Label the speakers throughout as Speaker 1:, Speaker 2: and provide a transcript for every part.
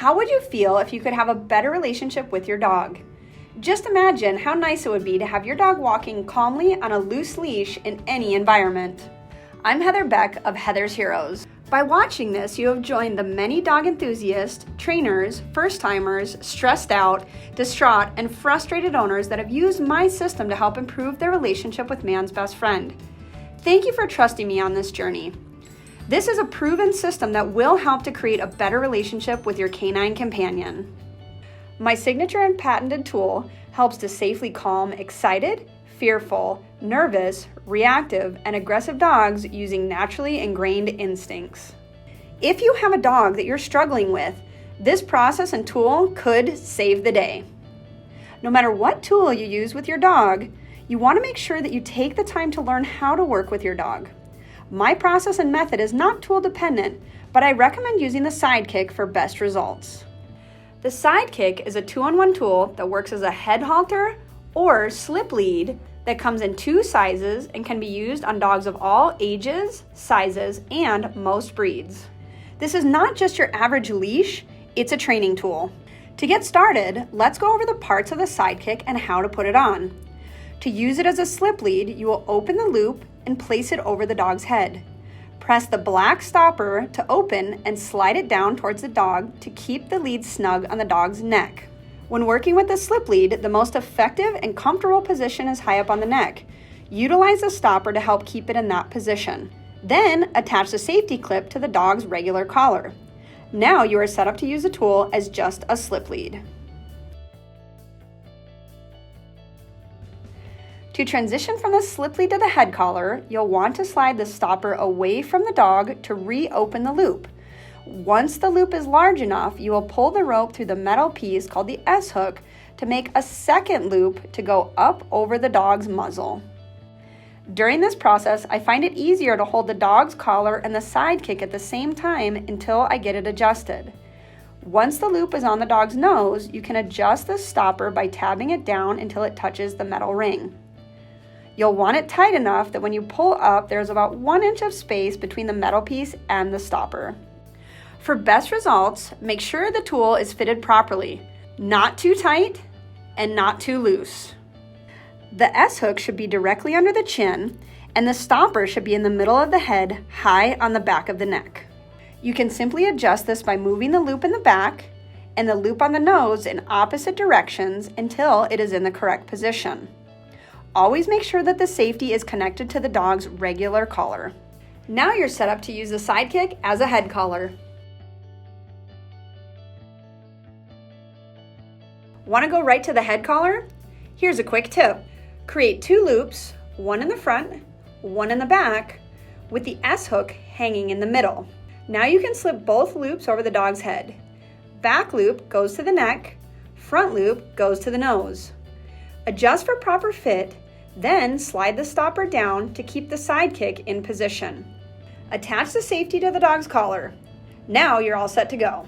Speaker 1: How would you feel if you could have a better relationship with your dog? Just imagine how nice it would be to have your dog walking calmly on a loose leash in any environment. I'm Heather Beck of Heather's Heroes. By watching this, you have joined the many dog enthusiasts, trainers, first-timers, stressed out, distraught, and frustrated owners that have used my system to help improve their relationship with man's best friend. Thank you for trusting me on this journey. This is a proven system that will help to create a better relationship with your canine companion. My signature and patented tool helps to safely calm excited, fearful, nervous, reactive, and aggressive dogs using naturally ingrained instincts. If you have a dog that you're struggling with, this process and tool could save the day. No matter what tool you use with your dog, you want to make sure that you take the time to learn how to work with your dog. My process and method is not tool dependent, but I recommend using the Sidekick for best results. The Sidekick is a 2-in-1 tool that works as a head halter or slip lead that comes in 2 sizes and can be used on dogs of all ages, sizes, and most breeds. This is not just your average leash, it's a training tool. To get started, let's go over the parts of the Sidekick and how to put it on. To use it as a slip lead, you will open the loop and place it over the dog's head. Press the black stopper to open and slide it down towards the dog to keep the lead snug on the dog's neck. When working with the slip lead, the most effective and comfortable position is high up on the neck. Utilize the stopper to help keep it in that position. Then attach the safety clip to the dog's regular collar. Now you are set up to use the tool as just a slip lead. To transition from the slip lead to the head collar, you'll want to slide the stopper away from the dog to reopen the loop. Once the loop is large enough, you will pull the rope through the metal piece called the S-hook to make a second loop to go up over the dog's muzzle. During this process, I find it easier to hold the dog's collar and the Sidekick at the same time until I get it adjusted. Once the loop is on the dog's nose, you can adjust the stopper by tabbing it down until it touches the metal ring. You'll want it tight enough that when you pull up, there's about 1 inch of space between the metal piece and the stopper. For best results, make sure the tool is fitted properly, not too tight and not too loose. The S-hook should be directly under the chin, and the stopper should be in the middle of the head, high on the back of the neck. You can simply adjust this by moving the loop in the back and the loop on the nose in opposite directions until it is in the correct position. Always make sure that the safety is connected to the dog's regular collar. Now you're set up to use the Sidekick as a head collar. Want to go right to the head collar? Here's a quick tip. Create 2 loops, one in the front, one in the back, with the S-hook hanging in the middle. Now you can slip both loops over the dog's head. Back loop goes to the neck, front loop goes to the nose. Adjust for proper fit, then slide the stopper down to keep the Sidekick in position. Attach the safety to the dog's collar. Now you're all set to go.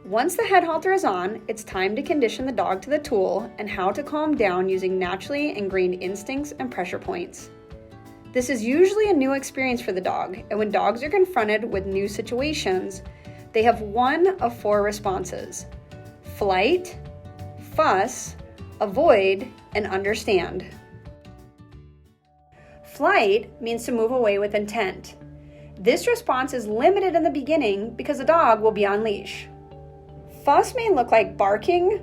Speaker 1: Once the head halter is on, it's time to condition the dog to the tool and how to calm down using naturally ingrained instincts and pressure points. This is usually a new experience for the dog, and when dogs are confronted with new situations, they have one of 4 responses: flight, fuss, avoid, and understand. Flight means to move away with intent. This response is limited in the beginning because the dog will be on leash. Fuss may look like barking,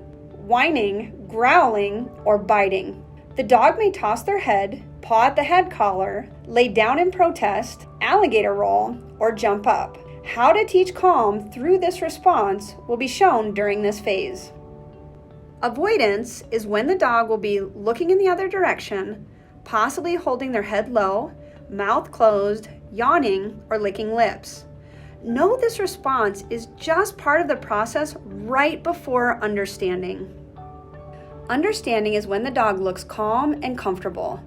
Speaker 1: whining, growling, or biting. The dog may toss their head, paw at the head collar, lay down in protest, alligator roll, or jump up. How to teach calm through this response will be shown during this phase. Avoidance is when the dog will be looking in the other direction, possibly holding their head low, mouth closed, yawning, or licking lips. Know this response is just part of the process right before understanding. Understanding is when the dog looks calm and comfortable.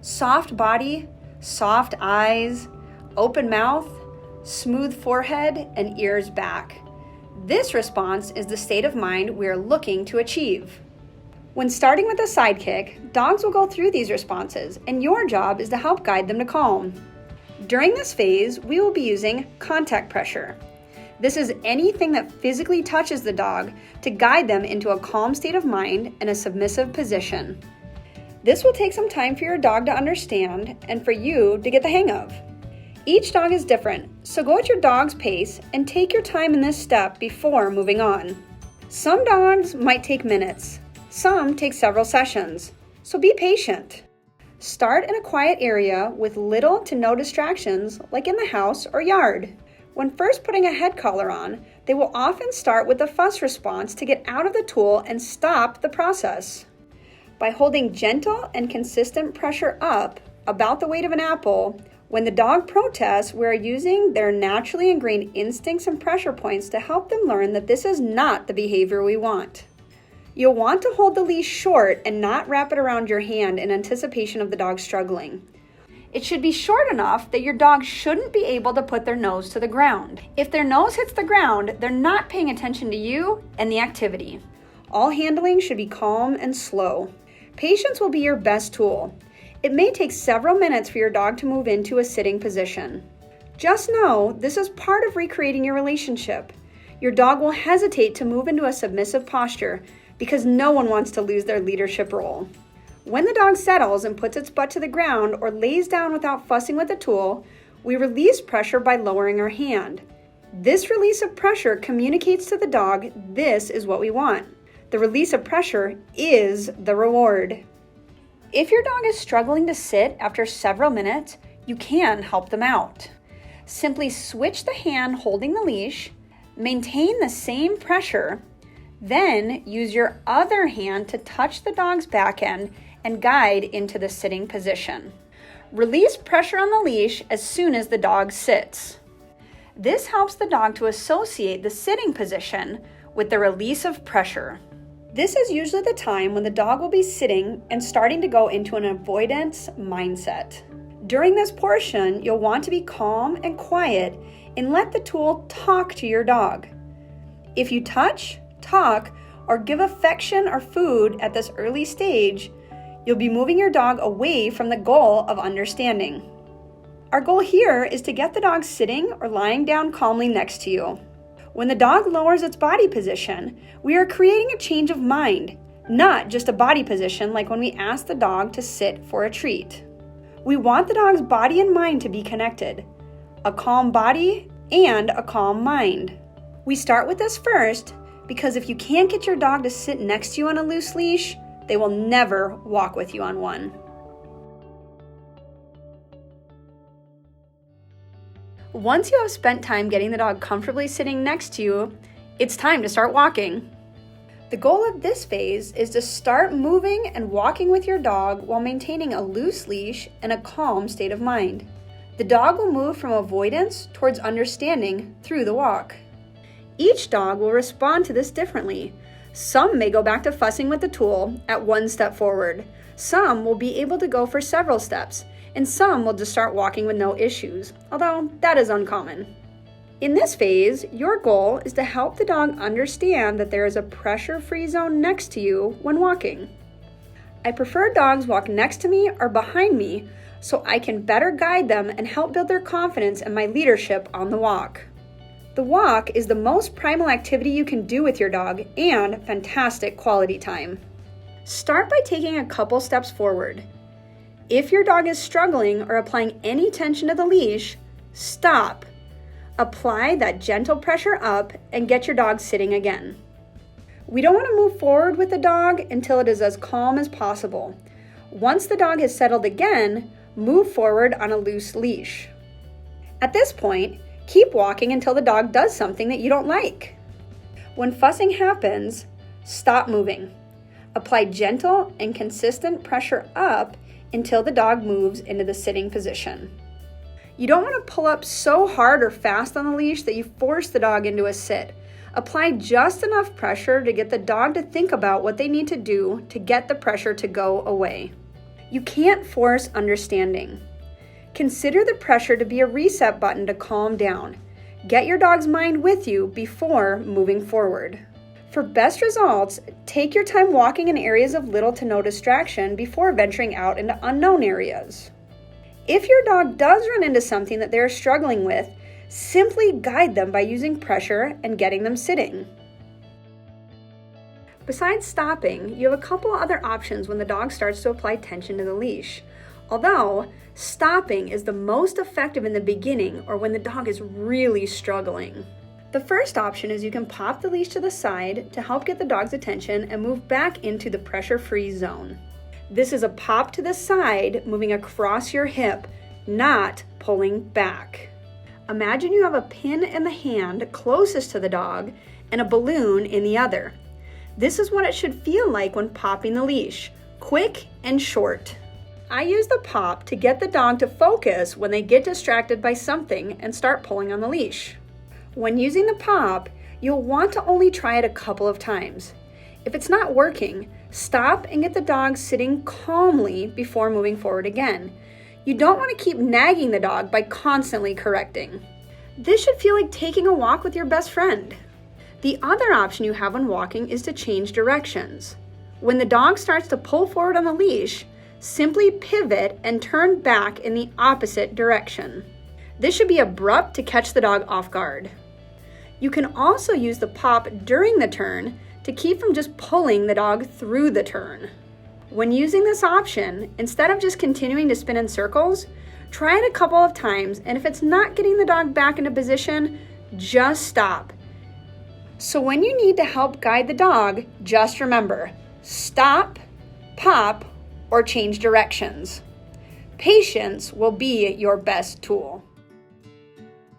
Speaker 1: Soft body, soft eyes, open mouth, smooth forehead, and ears back. This response is the state of mind we are looking to achieve. When starting with a Sidekick, dogs will go through these responses, and your job is to help guide them to calm. During this phase, we will be using contact pressure. This is anything that physically touches the dog to guide them into a calm state of mind and a submissive position. This will take some time for your dog to understand and for you to get the hang of. Each dog is different, so go at your dog's pace and take your time in this step before moving on. Some dogs might take minutes, some take several sessions, so be patient. Start in a quiet area with little to no distractions, like in the house or yard. When first putting a head collar on, they will often start with a fuss response to get out of the tool and stop the process. By holding gentle and consistent pressure up, about the weight of an apple, when the dog protests, we are using their naturally ingrained instincts and pressure points to help them learn that this is not the behavior we want. You'll want to hold the leash short and not wrap it around your hand in anticipation of the dog struggling. It should be short enough that your dog shouldn't be able to put their nose to the ground. If their nose hits the ground, they're not paying attention to you and the activity. All handling should be calm and slow. Patience will be your best tool. It may take several minutes for your dog to move into a sitting position. Just know this is part of recreating your relationship. Your dog will hesitate to move into a submissive posture because no one wants to lose their leadership role. When the dog settles and puts its butt to the ground or lays down without fussing with the tool, we release pressure by lowering our hand. This release of pressure communicates to the dog this is what we want. The release of pressure is the reward. If your dog is struggling to sit after several minutes, you can help them out. Simply switch the hand holding the leash, maintain the same pressure, then use your other hand to touch the dog's back end and guide into the sitting position. Release pressure on the leash as soon as the dog sits. This helps the dog to associate the sitting position with the release of pressure. This is usually the time when the dog will be sitting and starting to go into an avoidance mindset. During this portion, you'll want to be calm and quiet and let the tool talk to your dog. If you touch, talk, or give affection or food at this early stage, you'll be moving your dog away from the goal of understanding. Our goal here is to get the dog sitting or lying down calmly next to you. When the dog lowers its body position, we are creating a change of mind, not just a body position like when we ask the dog to sit for a treat. We want the dog's body and mind to be connected, a calm body and a calm mind. We start with this first because if you can't get your dog to sit next to you on a loose leash, they will never walk with you on one. Once you have spent time getting the dog comfortably sitting next to you, it's time to start walking. The goal of this phase is to start moving and walking with your dog while maintaining a loose leash and a calm state of mind. The dog will move from avoidance towards understanding through the walk. Each dog will respond to this differently. Some may go back to fussing with the tool at one step forward. Some will be able to go for several steps, and some will just start walking with no issues, although that is uncommon. In this phase, your goal is to help the dog understand that there is a pressure-free zone next to you when walking. I prefer dogs walk next to me or behind me so I can better guide them and help build their confidence in my leadership on the walk. The walk is the most primal activity you can do with your dog and fantastic quality time. Start by taking a couple steps forward. If your dog is struggling or applying any tension to the leash, stop. Apply that gentle pressure up and get your dog sitting again. We don't want to move forward with the dog until it is as calm as possible. Once the dog has settled again, move forward on a loose leash. At this point, keep walking until the dog does something that you don't like. When fussing happens, stop moving. Apply gentle and consistent pressure up until the dog moves into the sitting position. You don't want to pull up so hard or fast on the leash that you force the dog into a sit. Apply just enough pressure to get the dog to think about what they need to do to get the pressure to go away. You can't force understanding. Consider the pressure to be a reset button to calm down. Get your dog's mind with you before moving forward. For best results, take your time walking in areas of little to no distraction before venturing out into unknown areas. If your dog does run into something that they're struggling with, simply guide them by using pressure and getting them sitting. Besides stopping, you have a couple other options when the dog starts to apply tension to the leash. Although, stopping is the most effective in the beginning or when the dog is really struggling. The first option is you can pop the leash to the side to help get the dog's attention and move back into the pressure-free zone. This is a pop to the side, moving across your hip, not pulling back. Imagine you have a pin in the hand closest to the dog and a balloon in the other. This is what it should feel like when popping the leash, quick and short. I use the pop to get the dog to focus when they get distracted by something and start pulling on the leash. When using the pop, you'll want to only try it a couple of times. If it's not working, stop and get the dog sitting calmly before moving forward again. You don't want to keep nagging the dog by constantly correcting. This should feel like taking a walk with your best friend. The other option you have when walking is to change directions. When the dog starts to pull forward on the leash, simply pivot and turn back in the opposite direction. This should be abrupt to catch the dog off guard. You can also use the pop during the turn to keep from just pulling the dog through the turn. When using this option, instead of just continuing to spin in circles, try it a couple of times, and if it's not getting the dog back into position, just stop. So when you need to help guide the dog, just remember, stop, pop, or change directions. Patience will be your best tool.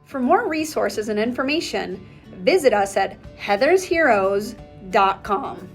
Speaker 1: For more resources and information, visit us at heathersheroes.com.